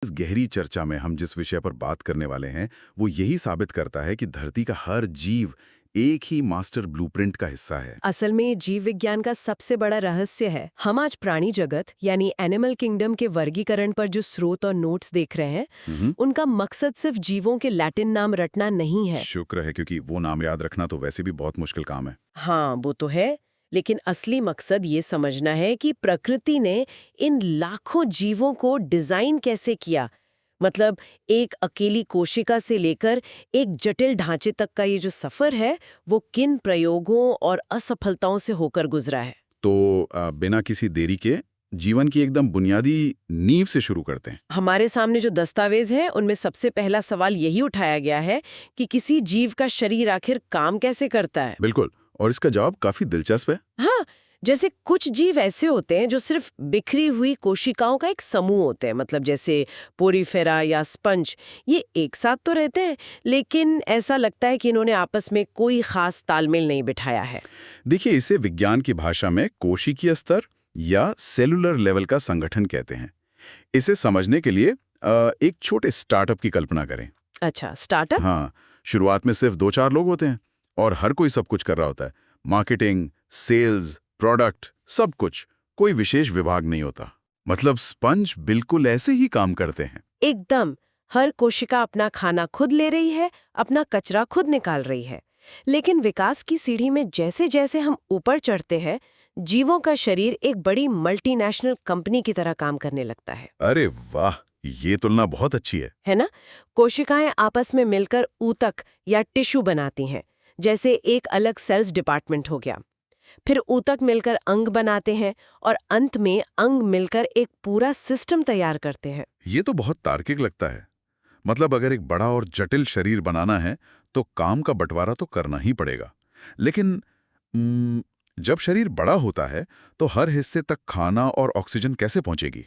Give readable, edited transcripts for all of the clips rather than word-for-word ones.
इस गहरी चर्चा में हम जिस विषय पर बात करने वाले हैं वो यही साबित करता है कि धरती का हर जीव एक ही मास्टर ब्लूप्रिंट का हिस्सा है। असल में जीव विज्ञान का सबसे बड़ा रहस्य है हम आज प्राणी जगत यानी एनिमल किंगडम के वर्गीकरण पर जो स्रोत और नोट्स देख रहे हैं हम्म। उनका मकसद सिर्फ जीवों के लैटिन नाम रटना नहीं है। शुक्र है, क्योंकि वो नाम याद रखना तो वैसे भी बहुत मुश्किल काम है। हाँ वो तो है, लेकिन असली मकसद ये समझना है कि प्रकृति ने इन लाखों जीवों को डिजाइन कैसे किया। मतलब एक अकेली कोशिका से लेकर एक जटिल ढांचे तक का ये जो सफर है वो किन प्रयोगों और असफलताओं से होकर गुजरा है। तो बिना किसी देरी के जीवन की एकदम बुनियादी नींव से शुरू करते हैं। हमारे सामने जो दस्तावेज है उनमें सबसे पहला सवाल यही उठाया गया है कि किसी जीव का शरीर आखिर काम कैसे करता है। बिल्कुल, और इसका जवाब काफी दिलचस्प है। हाँ, जैसे कुछ जीव ऐसे होते हैं जो सिर्फ बिखरी हुई कोशिकाओं का एक समूह होते हैं, मतलब जैसे पोरीफेरा या स्पंज। ये एक साथ तो रहते हैं लेकिन ऐसा लगता है कि इन्होंने आपस में कोई खास तालमेल नहीं बिठाया है। देखिए, इसे विज्ञान की भाषा में कोशिकीय स्तर या सेलुलर लेवल का संगठन कहते हैं। इसे समझने के लिए एक छोटे स्टार्टअप की कल्पना करें। अच्छा, स्टार्टअप। हाँ, शुरुआत में सिर्फ 2-4 लोग होते हैं और हर कोई सब कुछ कर रहा होता है। मार्केटिंग, सेल्स, प्रोडक्ट, सब कुछ। कोई विशेष विभाग नहीं होता। मतलब स्पंज बिल्कुल ऐसे ही काम करते हैं। एकदम, हर कोशिका अपना खाना खुद ले रही है, अपना कचरा खुद निकाल रही है। लेकिन विकास की सीढ़ी में जैसे जैसे हम ऊपर चढ़ते हैं, जीवों का शरीर एक बड़ी मल्टीनेशनल कंपनी की तरह काम करने लगता है। अरे वाह, ये तुलना बहुत अच्छी है। ना? कोशिकाएं आपस में मिलकर ऊतक या टिश्यू बनाती हैं, जैसे एक अलग सेल्स डिपार्टमेंट हो गया। फिर ऊतक मिलकर अंग बनाते हैं और अंत में अंग मिलकर एक पूरा सिस्टम तैयार करते हैं। ये तो बहुत तार्किक लगता है। मतलब अगर एक बड़ा और जटिल शरीर बनाना है तो काम का बंटवारा तो करना ही पड़ेगा। लेकिन जब शरीर बड़ा होता है तो हर हिस्से तक खाना और ऑक्सीजन कैसे पहुंचेगी?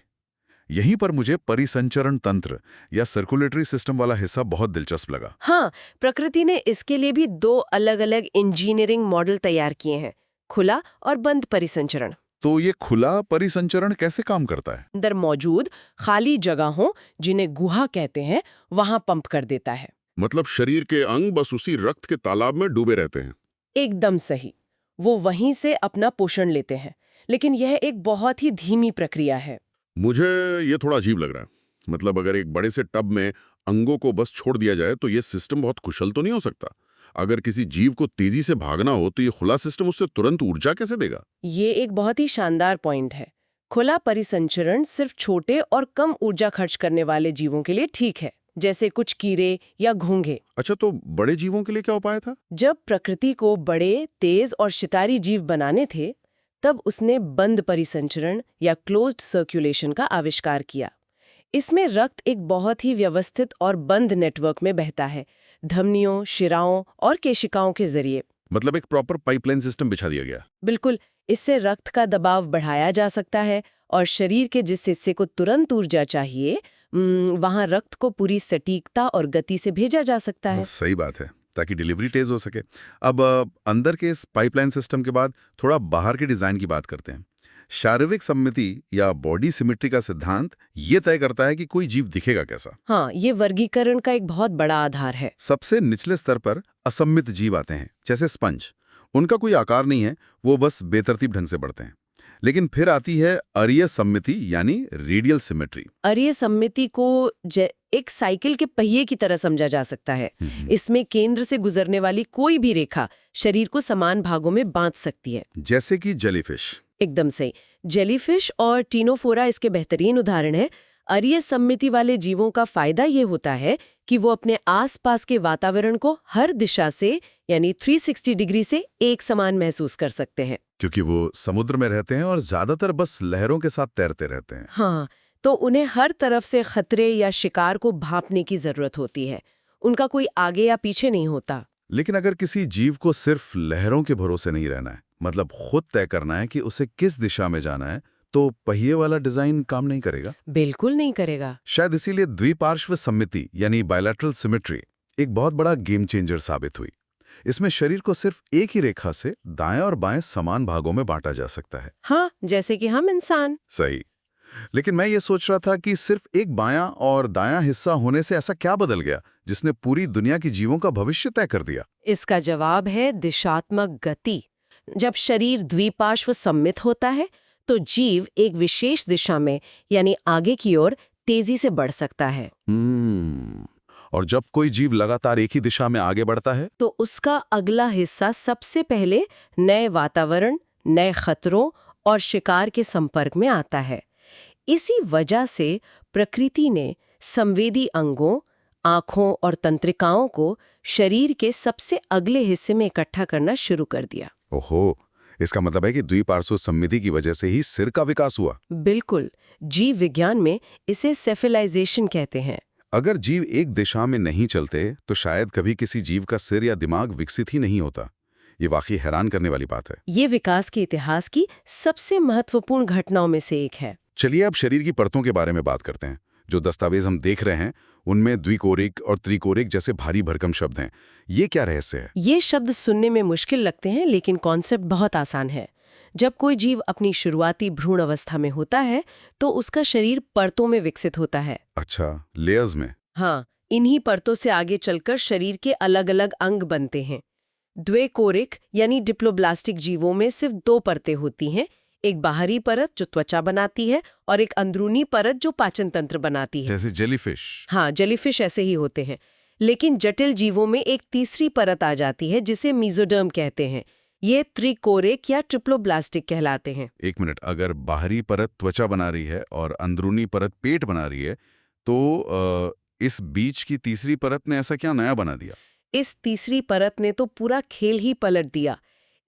यहीं पर मुझे परिसंचरण तंत्र या सर्कुलेटरी सिस्टम वाला हिस्सा बहुत दिलचस्प लगा। हाँ, प्रकृति ने इसके लिए भी दो अलग-अलग इंजीनियरिंग मॉडल तैयार किए हैं, खुला और बंद परिसंचरण। तो ये खुला परिसंचरण कैसे काम करता है? अंदर मौजूद खाली जगहों, जिन्हें गुहा कहते हैं, वहां पंप कर देता है। मतलब शरीर के अंग बस उसी रक्त के तालाब में डूबे रहते हैं। एकदम सही, वो वहीं से अपना पोषण लेते हैं। लेकिन यह एक बहुत ही धीमी प्रक्रिया है। मुझे ये थोड़ा अजीब लग रहा है। मतलब अगर एक बड़े से टब में अंगों को बस छोड़ दिया जाए तो ये सिस्टम बहुत कुशल तो नहीं हो सकता। अगर किसी जीव को तेजी से भागना हो तो ये खुला सिस्टम उससे तुरंत ऊर्जा कैसे देगा? ये एक बहुत ही शानदार पॉइंट है। खुला परिसंचरण सिर्फ छोटे और कम ऊर्जा खर्च करने वाले जीवों के लिए ठीक है, जैसे कुछ कीड़े या घोंघे। अच्छा, तो बड़े जीवों के लिए क्या उपाय था? जब प्रकृति को बड़े, तेज और शिकारी जीव बनाने थे, तब उसने बंद परिसंचरण या क्लोज्ड सर्कुलेशन का आविष्कार किया। इसमें रक्त एक बहुत ही व्यवस्थित और बंद नेटवर्क में बहता है, धमनियों, शिराओं और केशिकाओं के जरिए। मतलब एक प्रॉपर पाइपलाइन सिस्टम बिछा दिया गया। बिल्कुल, इससे रक्त का दबाव बढ़ाया जा सकता है और शरीर के जिस हिस्से को तुरंत ऊर्जा चाहिए, वहां रक्त को पूरी सटीकता और गति से भेजा जा सकता है। सही बात है, ताकि डिलीवरी तेज हो सके। अब अंदर के इस पाइपलाइन सिस्टम के बाद थोड़ा बाहर के डिजाइन की बात करते हैं। शारीरिक सम्मिति या बॉडी सिमेट्री का सिद्धांत ये तय करता है कि कोई जीव दिखेगा कैसा। हाँ, ये वर्गीकरण का एक बहुत बड़ा आधार है। सबसे निचले स्तर पर असम्मित जीव आते हैं, जैसे स्पंज। उनका कोई आकार नहीं है, वो बस बेतरतीब ढंग से बढ़ते हैं। लेकिन फिर आती है अरीय सम्मिति यानी रेडियल सिमेट्री। अरीय सम्मिति को एक साइकिल के पहिए की तरह समझा जा सकता है। इसमें केंद्र से गुजरने वाली कोई भी रेखा शरीर को समान भागों में बांट सकती है। जैसे कि जेलीफिश। एकदम सही, जेलीफिश और टीनोफोरा इसके बेहतरीन उदाहरण है। अरीय सम्मिति वाले जीवों का फायदा ये होता है कि वो अपने आसपास के वातावरण को हर दिशा से यानी 360 डिग्री से एक समान महसूस कर सकते हैं। क्योंकि वो समुद्र में रहते हैं और ज्यादातर बस लहरों के साथ तैरते रहते हैं। हाँ, तो उन्हें हर तरफ से खतरे या शिकार को भांपने की जरूरत होती है। उनका कोई आगे या पीछे नहीं होता। लेकिन अगर किसी जीव को सिर्फ लहरों के भरोसे नहीं रहना है, मतलब खुद तय करना है कि उसे किस दिशा में जाना है, तो पहिए वाला डिजाइन काम नहीं करेगा। बिल्कुल नहीं करेगा। शायद इसीलिए द्विपार्श्व सम्मिति यानी बायलैटरल सिमेट्री एक बहुत बड़ा गेम चेंजर साबित हुई। इसमें शरीर को सिर्फ एक ही रेखा से दाएं और बाएं समान भागों में बांटा जा सकता है। हाँ, जैसे कि हम इंसान। सही। लेकिन मैं ये सोच रहा था कि सिर्फ एक बायां और दायां हिस्सा होने से ऐसा क्या बदल गया जिसने पूरी दुनिया की जीवों का भविष्य तय कर दिया? इसका जवाब है दिशात्मक गति। जब शरीर द्विपार्श्व सममित होता है तो जीव एक विशेष दिशा में यानी आगे की ओर तेजी से बढ़ सकता है। और जब कोई जीव लगातार एक ही दिशा में आगे बढ़ता है तो उसका अगला हिस्सा सबसे पहले नए वातावरण, नए खतरों और शिकार के संपर्क में आता है। इसी वजह से प्रकृति ने संवेदी अंगों, आँखों और तंत्रिकाओं को शरीर के सबसे अगले हिस्से में इकट्ठा करना शुरू कर दिया। ओहो, इसका मतलब है कि द्विपार्श्व सममिति की वजह से ही सिर का विकास हुआ। बिल्कुल, जीव विज्ञान में इसे सेफेलाइजेशन कहते हैं। अगर जीव एक दिशा में नहीं चलते तो शायद कभी किसी जीव का सिर या दिमाग विकसित ही नहीं होता। ये वाकई हैरान करने वाली बात है। ये विकास के इतिहास की सबसे महत्वपूर्ण घटनाओं में से एक है। चलिए अब शरीर की परतों के बारे में बात करते हैं। जो दस्तावेज हम देख रहे हैं उनमें द्विकोरिक और त्रिकोरिक जैसे भारी भरकम शब्द हैं। ये क्या रहस्य है? ये शब्द सुनने में मुश्किल लगते हैं लेकिन कॉन्सेप्ट बहुत आसान है। जब कोई जीव अपनी शुरुआती भ्रूण अवस्था में होता है तो उसका शरीर परतों में विकसित होता है। अच्छा, लेयर्स में। हाँ, इन्हीं परतों से आगे चलकर शरीर के अलग अलग अंग बनते हैं। द्विकोरिक यानी डिप्लोब्लास्टिक जीवों में सिर्फ 2 परतें होती हैं, एक बाहरी परत जो त्वचा बनाती है और एक अंदरूनी परत जो पाचन तंत्र बनाती है। जैसे जेलीफिश। हाँ, जेलीफिश ऐसे ही होते हैं। लेकिन जटिल जीवों में एक तीसरी परत आ जाती है जिसे मीजोडर्म कहते हैं। ये त्रिकोरिक या ट्रिप्लोब्लास्टिक कहलाते हैं। एक मिनट, अगर बाहरी परत त्वचा बना रही है और अंदरूनी परत पेट बना रही है तो इस बीच की तीसरी परत ने ऐसा क्या नया बना दिया? इस तीसरी परत ने तो पूरा खेल ही पलट दिया।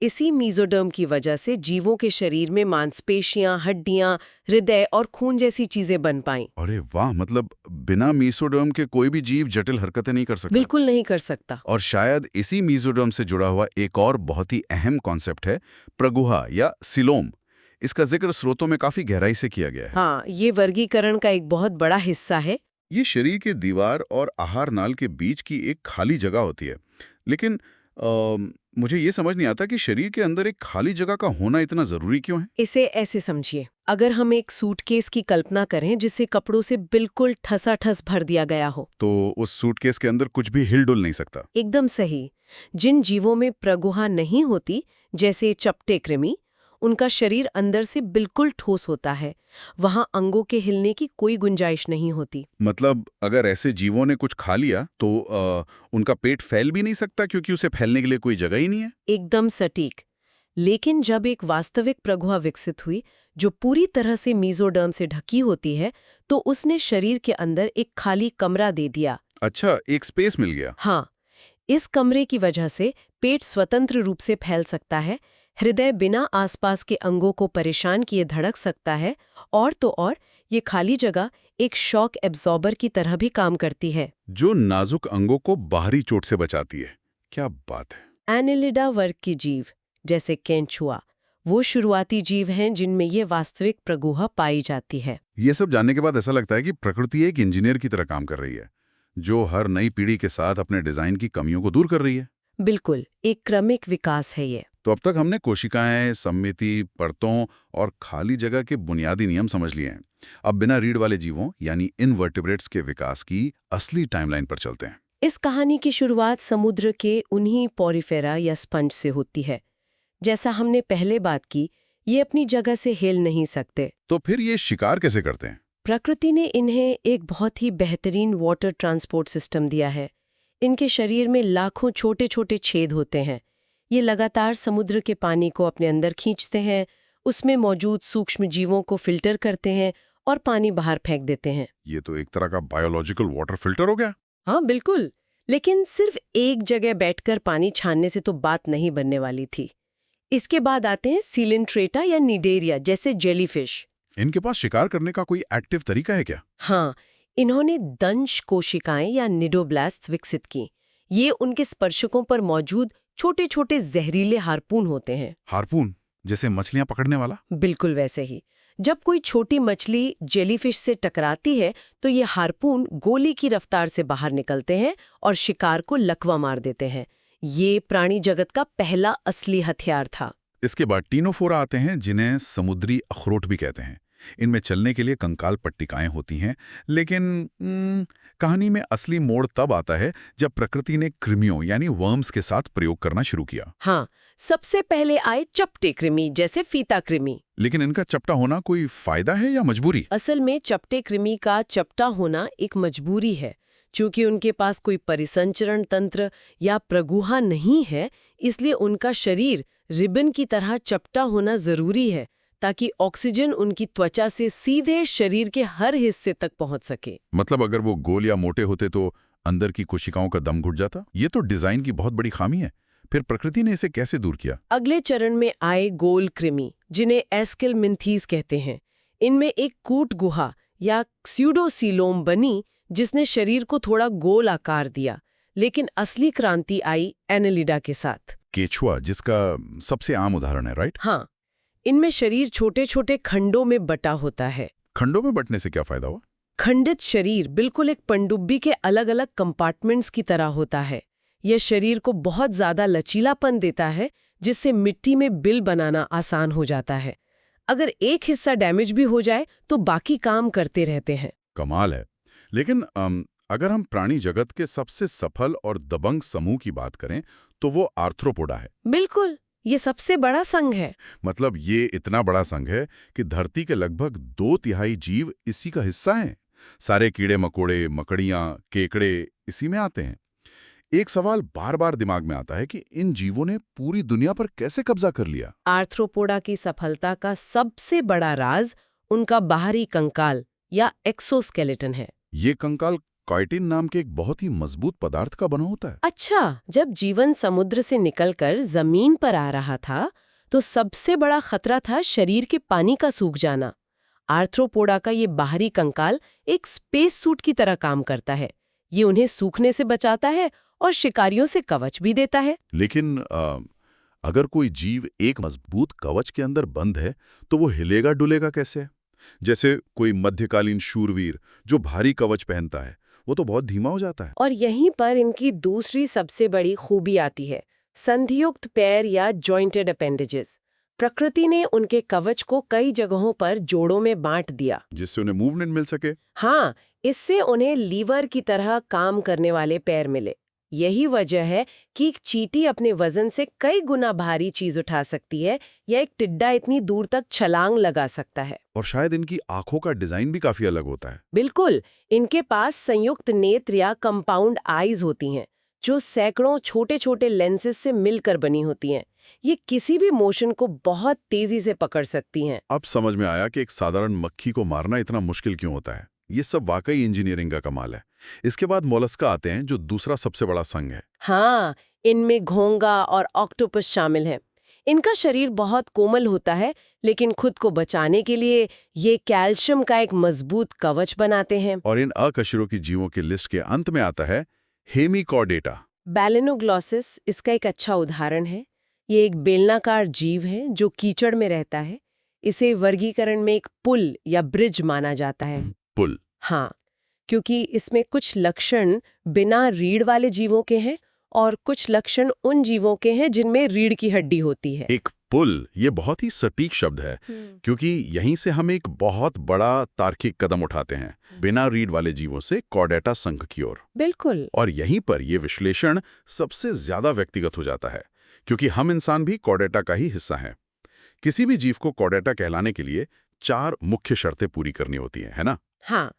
इसी मीजोडर्म की वजह से जीवों के शरीर में मांसपेशियां, हड्डियां, हृदय और खून जैसी चीजें बन पाईं। अरे वाह, मतलब बिना मीसोडर्म के कोई भी जीव जटिल हरकतें नहीं कर सकता। बिल्कुल नहीं कर सकता। और शायद इसी मीजोडर्म से जुड़ा हुआ एक और बहुत ही अहम कॉन्सेप्ट है प्रगुहा या सिलोम। इसका जिक्र स्रोतों में काफी गहराई से किया गया है। हाँ, ये वर्गीकरण का एक बहुत बड़ा हिस्सा है। ये शरीर के दीवार और आहार नाल के बीच की एक खाली जगह होती है। लेकिन मुझे ये समझ नहीं आता कि शरीर के अंदर एक खाली जगह का होना इतना जरूरी क्यों है? इसे ऐसे समझिए, अगर हम एक सूटकेस की कल्पना करें जिसे कपड़ों से बिल्कुल ठसाठस भर दिया गया हो, तो उस सूटकेस के अंदर कुछ भी हिल डुल नहीं सकता। एकदम सही। जिन जीवों में प्रगुहा नहीं होती, जैसे चपटे कृमि, उनका शरीर अंदर से बिल्कुल ठोस होता है। वहां अंगों के हिलने की कोई गुंजाइश नहीं होती। मतलब अगर ऐसे जीवों ने कुछ खा लिया तो उनका पेट फैल भी नहीं सकता क्योंकि उसे फैलने के लिए कोई जगह ही नहीं है। एकदम सटीक। लेकिन जब एक वास्तविक प्रगुहा विकसित हुई जो पूरी तरह से मीजोडर्म से ढकी होती है, तो उसने शरीर के अंदर एक खाली कमरा दे दिया। अच्छा, एक स्पेस मिल गया। हाँ, इस कमरे की वजह से पेट स्वतंत्र रूप से फैल सकता है, हृदय बिना आसपास के अंगों को परेशान किए धड़क सकता है, और तो और ये खाली जगह एक शॉक एब्जॉर्बर की तरह भी काम करती है, जो नाजुक अंगों को बाहरी चोट से बचाती है। क्या बात है। एनिलिडा वर्ग की जीव जैसे केंचुआ वो शुरुआती जीव हैं जिनमें ये वास्तविक प्रगुहा पाई जाती है। ये सब जानने के बाद ऐसा लगता है कि प्रकृति एक इंजीनियर की तरह काम कर रही है, जो हर नई पीढ़ी के साथ अपने डिजाइन की कमियों को दूर कर रही है। बिल्कुल, एक क्रमिक विकास है ये। तो अब तक हमने कोशिकाएं, सममिति, परतों और खाली जगह के बुनियादी नियम समझ लिए हैं। अब बिना रीढ़ वाले जीवों यानी इनवर्टिब्रेट्स के विकास की असली टाइमलाइन पर चलते हैं। इस कहानी की शुरुआत समुद्र के उन्हीं पॉरीफेरा या स्पंज से होती है। जैसा हमने पहले बात की, ये अपनी जगह से हिल नहीं सकते। तो फिर ये शिकार कैसे करते हैं? प्रकृति ने इन्हें एक बहुत ही बेहतरीन वाटर ट्रांसपोर्ट सिस्टम दिया है। इनके शरीर में लाखों छोटे छोटे छेद होते हैं। ये लगातार समुद्र के पानी को अपने अंदर खींचते हैं, उसमें मौजूद सूक्ष्म जीवों को फिल्टर करते हैं और पानी बाहर फेंक देते हैं। ये तो एक तरह का बायोलॉजिकल वाटर फिल्टर हो गया। हाँ बिल्कुल, लेकिन सिर्फ एक जगह बैठकर पानी छानने से तो बात नहीं बनने वाली थी। इसके बाद आते हैं सीलेंट्रेटा या निडेरिया जैसे जेलीफिश। इनके पास शिकार करने का कोई एक्टिव तरीका है क्या? हाँ, इन्होंने दंश कोशिकाएं या निडोब्लास्ट विकसित की। ये उनके स्पर्शकों पर मौजूद छोटे छोटे जहरीले हार्पून होते हैं। हार्पून जैसे मछलियां पकड़ने वाला? बिल्कुल वैसे ही। जब कोई छोटी मछली जेलीफिश से टकराती है तो ये हार्पून गोली की रफ्तार से बाहर निकलते हैं और शिकार को लकवा मार देते हैं। ये प्राणी जगत का पहला असली हथियार था। इसके बाद टीनोफोरा आते हैं, जिन्हें समुद्री अखरोट भी कहते हैं। इनमें चलने के लिए कंकाल पट्टिकाएं होती हैं, लेकिन कहानी में असली मोड़ तब आता है जब प्रकृति ने कृमियों यानी वर्म्स के साथ प्रयोग करना शुरू किया। हाँ, सबसे पहले आए चपटे कृमि जैसे फीता कृमि। लेकिन इनका चपटा होना कोई फायदा है या मजबूरी? असल में चपटे कृमि का चपटा होना एक मजबूरी है। चूंकि उनके पास कोई परिसंचरण तंत्र या प्रगुहा नहीं है, इसलिए उनका शरीर रिबन की तरह चपटा होना जरूरी है ताकि ऑक्सीजन उनकी त्वचा से सीधे शरीर के हर हिस्से तक पहुंच सके। मतलब अगर वो गोल या मोटे होते तो अंदर की कोशिकाओं का दम घुट जाता। ये तो डिजाइन की बहुत बड़ी खामी है। फिर प्रकृति ने इसे कैसे दूर किया? अगले चरण में आए गोल कृमि, जिन्हें एस्केलमिंथीज कहते हैं। इनमें एक कूट गुहा या स्यूडोसीलोम बनी जिसने शरीर को थोड़ा गोल आकार दिया। लेकिन असली क्रांति आई एनेलिडा के साथ। केचुआ, जिसका सबसे आम उदाहरण है, राइट? हाँ, इनमें शरीर छोटे छोटे खंडों में बटा होता है। खंडों में बंटने से क्या फायदा हुआ? खंडित शरीर बिल्कुल एक पनडुब्बी के अलग अलग कंपार्टमेंट्स की तरह होता है। यह शरीर को बहुत ज्यादा लचीलापन देता है, जिससे मिट्टी में बिल बनाना आसान हो जाता है। अगर एक हिस्सा डैमेज भी हो जाए तो बाकी काम करते रहते हैं। कमाल है। लेकिन अगर हम प्राणी जगत के सबसे सफल और दबंग समूह की बात करें तो वो आर्थ्रोपोडा है। बिल्कुल, ये सबसे बड़ा संघ है। मतलब ये इतना बड़ा संघ है कि धरती के लगभग 2/3 जीव इसी का हिस्सा हैं। सारे कीड़े मकोड़े, मकड़ियां, केकड़े इसी में आते हैं। एक सवाल बार बार दिमाग में आता है कि इन जीवों ने पूरी दुनिया पर कैसे कब्जा कर लिया? आर्थ्रोपोडा की सफलता का सबसे बड़ा राज उनका बाहरी कंकाल या एक्सोस्केलेटन है। ये कंकाल काइटिन नाम के एक बहुत ही मजबूत पदार्थ का बना होता है। अच्छा, जब जीवन समुद्र से निकलकर जमीन पर आ रहा था तो सबसे बड़ा खतरा था शरीर के पानी का सूख जाना। आर्थ्रोपोडा का ये बाहरी कंकाल एक स्पेस सूट की तरह काम करता है। ये उन्हें सूखने से बचाता है और शिकारियों से कवच भी देता है। लेकिन अगर कोई जीव एक मजबूत कवच के अंदर बंद है तो वो हिलेगा डुलेगा कैसे? जैसे कोई मध्यकालीन शूरवीर जो भारी कवच पहनता है, वो तो बहुत धीमा हो जाता है। और यहीं पर इनकी दूसरी सबसे बड़ी खूबी आती है, संधियुक्त पैर या जॉइंटेड अपेंडेजेस। प्रकृति ने उनके कवच को कई जगहों पर जोड़ों में बांट दिया, जिससे उन्हें मूवमेंट मिल सके। हाँ, इससे उन्हें लीवर की तरह काम करने वाले पैर मिले। यही वजह है कि एक चींटी अपने वजन से कई गुना भारी चीज उठा सकती है या एक टिड्डा इतनी दूर तक छलांग लगा सकता है। और शायद इनकी आंखों का डिजाइन भी काफी अलग होता है। बिल्कुल, इनके पास संयुक्त नेत्र या कंपाउंड आईज होती हैं, जो सैकड़ों छोटे छोटे लेंसेज से मिलकर बनी होती हैं। ये किसी भी मोशन को बहुत तेजी से पकड़ सकती हैं। अब समझ में आया कि एक साधारण मक्खी को मारना इतना मुश्किल क्यों होता है। ये सब वाकई इंजीनियरिंग का कमाल है। इसके बाद मोलस्का आते हैं, जो दूसरा सबसे बड़ा संघ है। हाँ, इनमें घोंगा और ऑक्टोपस शामिल हैं। इनका शरीर बहुत कोमल होता है, लेकिन खुद को बचाने के लिए ये कैल्शियम का एक मजबूत कवच बनाते हैं। और इन अकशेरुकी जीवों की लिस्ट के अंत में आता है हेमिकॉर्डेटा। बैलेनोग्लॉसिस इसका एक अच्छा उदाहरण है। ये एक बेलनाकार जीव है जो कीचड़ में रहता है। इसे वर्गीकरण में एक पुल या ब्रिज माना जाता है। पुल? हाँ, क्योंकि इसमें कुछ लक्षण बिना रीढ़ वाले जीवों के हैं और कुछ लक्षण उन जीवों के हैं जिनमें रीढ़ की हड्डी होती है। एक पुल, ये बहुत ही सटीक शब्द है, क्योंकि यहीं से हम एक बहुत बड़ा तार्किक कदम उठाते हैं, बिना रीढ़ वाले जीवों से कॉर्डेटा संघ की ओर। बिल्कुल। और यहीं पर यह विश्लेषण सबसे ज्यादा व्यक्तिगत हो जाता है, क्योंकि हम इंसान भी कॉर्डेटा का ही हिस्सा हैं। किसी भी जीव को कॉर्डेटा कहलाने के लिए 4 मुख्य शर्तें पूरी करनी होती हैं, है ना? हाँ,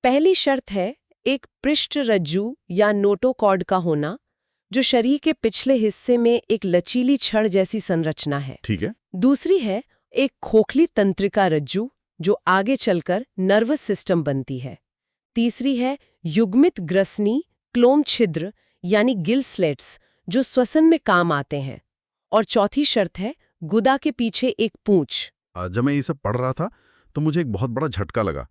पहली शर्त है एक पृष्ठ रज्जु या नोटोकॉर्ड का होना, जो शरीर के पिछले हिस्से में एक लचीली छड़ जैसी संरचना है। ठीक है। दूसरी है एक खोखली तंत्रिका रज्जु, जो आगे चलकर नर्वस सिस्टम बनती है। तीसरी है युग्मित ग्रसनी क्लोम छिद्र यानी गिल स्लेट्स, जो श्वसन में काम आते हैं। और चौथी शर्त है गुदा के पीछे एक पूंछ। जब मैं ये सब पढ़ रहा था तो मुझे एक बहुत बड़ा झटका लगा।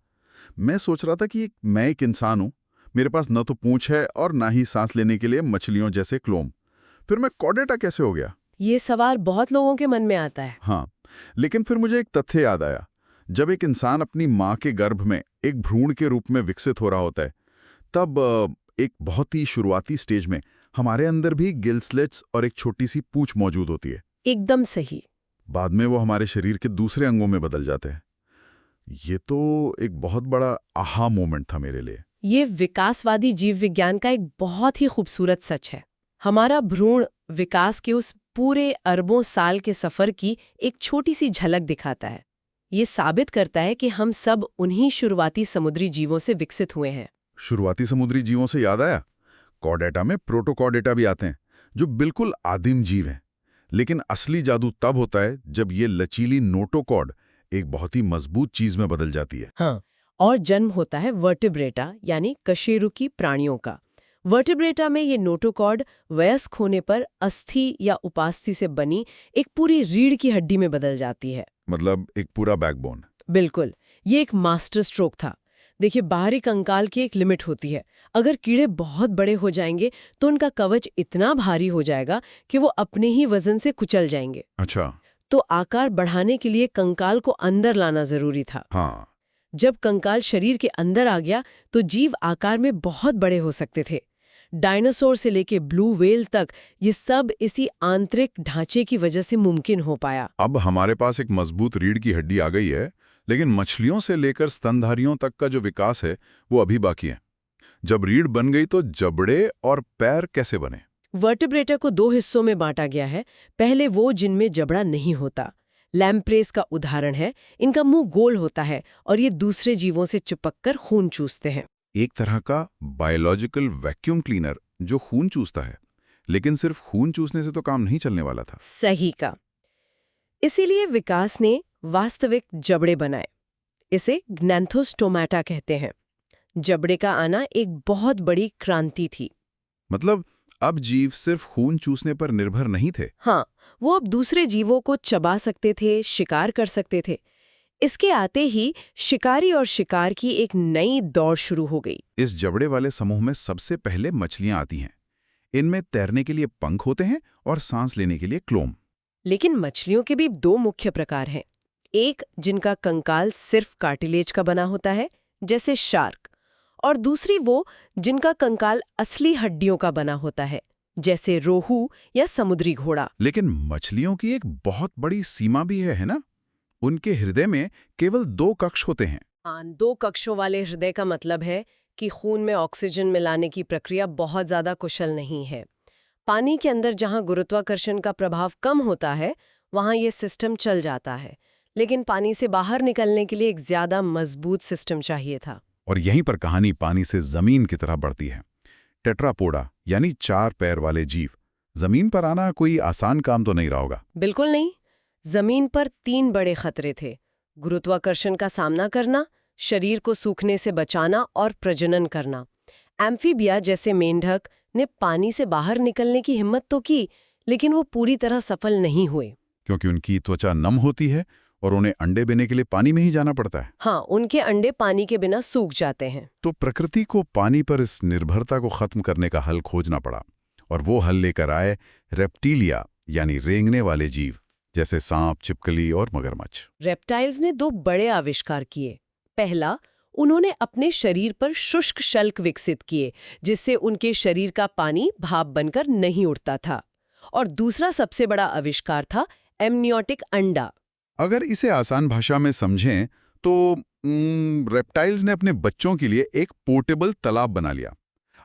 मैं सोच रहा था कि मैं एक इंसान हूं, मेरे पास न तो पूंछ है और ना ही सांस लेने के लिए मछलियों जैसे क्लोम। फिर मैं कॉर्डेटा कैसे हो गया? ये सवाल बहुत लोगों के मन में आता है। हाँ, लेकिन फिर मुझे एक तथ्य याद आया। जब एक इंसान अपनी माँ के गर्भ में एक भ्रूण के रूप में विकसित हो रहा होता है, तब एक बहुत ही शुरुआती स्टेज में हमारे अंदर भी गिल स्लेट्स और एक छोटी सी पूंछ मौजूद होती है। एकदम सही। बाद में वो हमारे शरीर के दूसरे अंगों में बदल जाते हैं। ये तो एक बहुत बड़ा आहा मोमेंट था मेरे लिए। ये विकासवादी जीव विज्ञान का एक बहुत ही खूबसूरत सच है। हमारा भ्रूण विकास के उस पूरे अरबों साल के सफर की एक छोटी सी झलक दिखाता है। ये साबित करता है कि हम सब उन्हीं शुरुआती समुद्री जीवों से विकसित हुए हैं। शुरुआती समुद्री जीवों से याद आया, कॉर्डेटा में प्रोटोकॉर्डेटा भी आते हैं, जो बिल्कुल आदिम जीव हैं। लेकिन असली जादू तब होता है जब ये लचीली नोटोकॉर्ड एक बहुत ही मजबूत चीज में बदल जाती है। हाँ, और जन्म होता है वर्टिब्रेटा यानी कशेरुकी प्राणियों का। वर्टिब्रेटा में ये नोटोकॉर्ड वयस्क होने पर अस्थि या उपास्थि से बनी एक पूरी रीढ़ की हड्डी में बदल जाती है। मतलब एक पूरा बैकबोन। बिल्कुल, ये एक मास्टर स्ट्रोक था। देखिए, बाहरी कंकाल की एक लिमिट होती है। अगर कीड़े बहुत बड़े हो जाएंगे तो उनका कवच इतना भारी हो जाएगा कि वो अपने ही वजन से कुचल जाएंगे। अच्छा। तो आकार बढ़ाने के लिए कंकाल को अंदर लाना जरूरी था। हाँ। जब कंकाल शरीर के अंदर आ गया तो जीव आकार में बहुत बड़े हो सकते थे। डायनासोर से लेके ब्लू व्हेल तक ये सब इसी आंतरिक ढांचे की वजह से मुमकिन हो पाया। अब हमारे पास एक मजबूत रीढ़ की हड्डी आ गई है, लेकिन मछलियों से लेकर स्तनधारियों तक का जो विकास है वो अभी बाकी है। जब रीढ़ बन गई तो जबड़े और पैर कैसे बने? वर्टिब्रेटा को 2 हिस्सों में बांटा गया है। पहले वो जिनमें जबड़ा नहीं होता, लैम्प्रेस का उदाहरण है। इनका मुंह गोल होता है और ये दूसरे जीवों से चिपककर खून चूसते हैं। एक तरह का बायोलॉजिकल वैक्यूम क्लीनर जो खून चूसता है। लेकिन सिर्फ खून चूसने से तो काम नहीं चलने वाला था। सही का। इसीलिए विकास ने वास्तविक जबड़े बनाए। इसे ग्नैंथोस्टोमाटा कहते हैं। जबड़े का आना एक बहुत बड़ी क्रांति थी। मतलब अब जीव सिर्फ खून चूसने पर निर्भर नहीं थे। हाँ, वो अब दूसरे जीवों को चबा सकते थे, शिकार कर सकते थे। इसके आते ही शिकारी और शिकार की एक नई दौड़ शुरू हो गई। इस जबड़े वाले समूह में सबसे पहले मछलियां आती हैं। इनमें तैरने के लिए पंख होते हैं और सांस लेने के लिए क्लोम। लेकिन मछलियों के भी 2 मुख्य प्रकार हैं। एक जिनका कंकाल सिर्फ कार्टिलेज का बना होता है, जैसे शार्क, और दूसरी वो जिनका कंकाल असली हड्डियों का बना होता है, जैसे रोहू या समुद्री घोड़ा। लेकिन मछलियों की एक बहुत बड़ी सीमा भी है ना? उनके हृदय में केवल 2 कक्ष होते हैं। हाँ, 2 कक्षों वाले हृदय का मतलब है कि खून में ऑक्सीजन मिलाने की प्रक्रिया बहुत ज्यादा कुशल नहीं है। पानी के अंदर जहां गुरुत्वाकर्षण का प्रभाव कम होता है, वहां ये सिस्टम चल जाता है। लेकिन पानी से बाहर निकलने के लिए एक ज्यादा मजबूत सिस्टम चाहिए था। और यहीं पर कहानी पानी से जमीन की तरह बढ़ती है। टेट्रापोडा यानी 4 पैर वाले जीव, जमीन पर आना कोई आसान काम तो नहीं रहा होगा। बिल्कुल नहीं। जमीन पर 3 बड़े खतरे थे: गुरुत्वाकर्षण का सामना करना, शरीर को सूखने से बचाना और प्रजनन करना। एम्फीबिया जैसे मेंढक ने पानी से बाहर निकलने की हिम्मत तो की, लेकिन वो पूरी तरह सफल नहीं हुए। क्योंकि उनकी त्वचा नम होती है और उन्हें अंडे देने के लिए पानी में ही जाना पड़ता है। हाँ, उनके अंडे पानी के बिना सूख जाते हैं। तो प्रकृति को पानी पर इस निर्भरता को खत्म करने का हल खोजना पड़ा, और वो हल लेकर आए रेप्टिलिया यानी रेंगने वाले जीव, जैसे सांप, छिपकली और मगरमच्छ। रेप्टाइल्स ने 2 बड़े आविष्कार किए। पहला, उन्होंने अपने शरीर पर शुष्क शल्क विकसित किए, जिससे उनके शरीर का पानी भाप बनकर नहीं उड़ता था। और दूसरा सबसे बड़ा आविष्कार था एमनियोटिक अंडा। अगर इसे आसान भाषा में समझें तो रेप्टाइल्स ने अपने बच्चों के लिए एक पोर्टेबल तालाब बना लिया।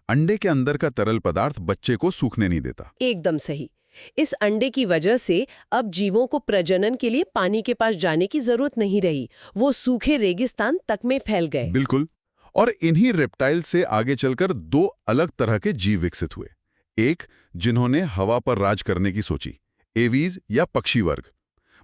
अंडे के अंदर का तरल पदार्थ बच्चे को सूखने नहीं देता। एकदम सही। इस अंडे की वजह से अब जीवों को प्रजनन के लिए पानी के पास जाने की जरूरत नहीं रही। वो सूखे रेगिस्तान तक में फैल गए। बिल्कुल। और इन्हीं रेप्टाइल से आगे चलकर 2 अलग तरह के जीव विकसित हुए। एक जिन्होंने हवा पर राज करने की सोची, एवीज या पक्षी वर्ग।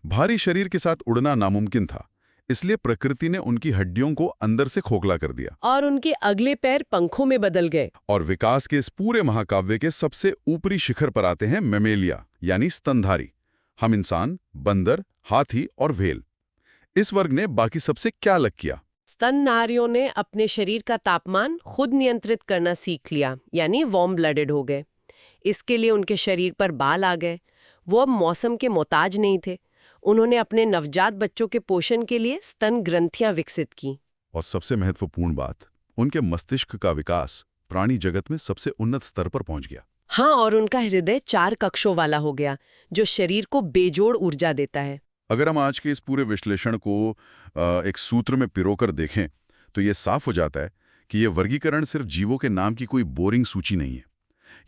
भारी शरीर के साथ उड़ना नामुमकिन था, इसलिए प्रकृति ने उनकी हड्डियों को अंदर से खोखला कर दिया। और उनके अगले पैर पंखों में बदल गए। और विकास के इस पूरे महाकाव्य के सबसे ऊपरी शिखर पर आते हैं मेमेलिया यानी स्तनधारी। हम इंसान, बंदर, हाथी और व्हेल। इस वर्ग ने बाकी सबसे क्या अलग किया? स्तनधारियों ने अपने शरीर का तापमान खुद नियंत्रित करना सीख लिया, यानी वार्म ब्लडेड हो गए। इसके लिए उनके शरीर पर बाल आ गए। वो अब मौसम के मोहताज नहीं थे। उन्होंने अपने नवजात बच्चों के पोषण के लिए स्तन ग्रंथियां विकसित की। और सबसे महत्वपूर्ण बात, उनके मस्तिष्क का विकास प्राणी जगत में सबसे उन्नत स्तर पर पहुंच गया। हाँ, और उनका हृदय 4 कक्षों वाला हो गया, जो शरीर को बेजोड़ ऊर्जा देता है। अगर हम आज के इस पूरे विश्लेषण को एक सूत्र में पिरोकर देखें तो ये साफ हो जाता है कि ये वर्गीकरण सिर्फ जीवों के नाम की कोई बोरिंग सूची नहीं है।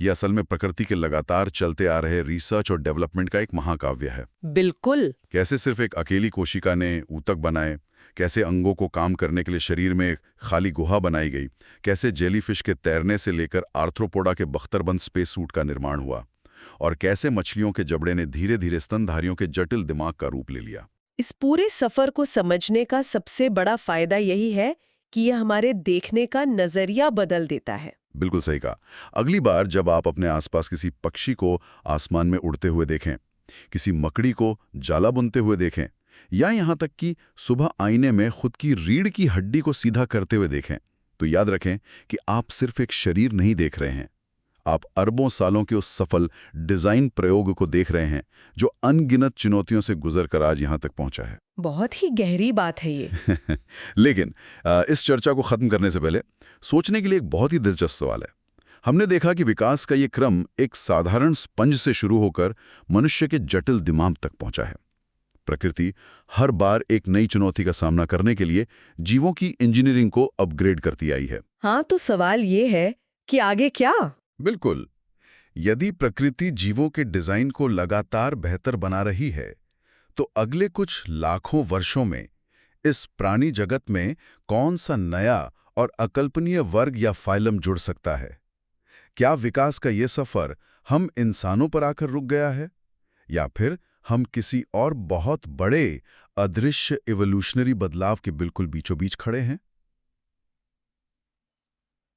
ये असल में प्रकृति के लगातार चलते आ रहे रिसर्च और डेवलपमेंट का एक महाकाव्य है। बिल्कुल। कैसे सिर्फ एक अकेली कोशिका ने ऊतक बनाए, कैसे अंगों को काम करने के लिए शरीर में एक खाली गुहा बनाई गई, कैसे जेलीफिश के तैरने से लेकर आर्थ्रोपोडा के बख्तरबंद स्पेस सूट का निर्माण हुआ, और कैसे मछलियों के जबड़े ने धीरे धीरे स्तनधारियों के जटिल दिमाग का रूप ले लिया। इस पूरे सफर को समझने का सबसे बड़ा फायदा यही है कि यह हमारे देखने का नजरिया बदल देता है। बिल्कुल सही कहा। अगली बार जब आप अपने आसपास किसी पक्षी को आसमान में उड़ते हुए देखें, किसी मकड़ी को जाला बुनते हुए देखें, या यहाँ तक कि सुबह आईने में खुद की रीढ़ की हड्डी को सीधा करते हुए देखें, तो याद रखें कि आप सिर्फ एक शरीर नहीं देख रहे हैं, आप अरबों सालों के उस सफल डिजाइन प्रयोग को देख रहे हैं जो अनगिनत चुनौतियों से गुजर कर आज यहाँ तक पहुंचा है। बहुत ही गहरी बात है ये। लेकिन इस चर्चा को खत्म करने से पहले सोचने के लिए एक बहुत ही दिलचस्प सवाल है। हमने देखा कि विकास का ये क्रम एक साधारण स्पंज से शुरू होकर मनुष्य के जटिल दिमाग तक पहुंचा है। प्रकृति हर बार एक नई चुनौती का सामना करने के लिए जीवों की इंजीनियरिंग को अपग्रेड करती आई है। हाँ, तो सवाल ये है कि आगे क्या? बिल्कुल। यदि प्रकृति जीवों के डिजाइन को लगातार बेहतर बना रही है, तो अगले कुछ लाखों वर्षों में इस प्राणी जगत में कौन सा नया और अकल्पनीय वर्ग या फाइलम जुड़ सकता है? क्या विकास का ये सफर हम इंसानों पर आकर रुक गया है, या फिर हम किसी और बहुत बड़े अदृश्य इवोल्यूशनरी बदलाव के बिल्कुल बीचों बीच खड़े हैं?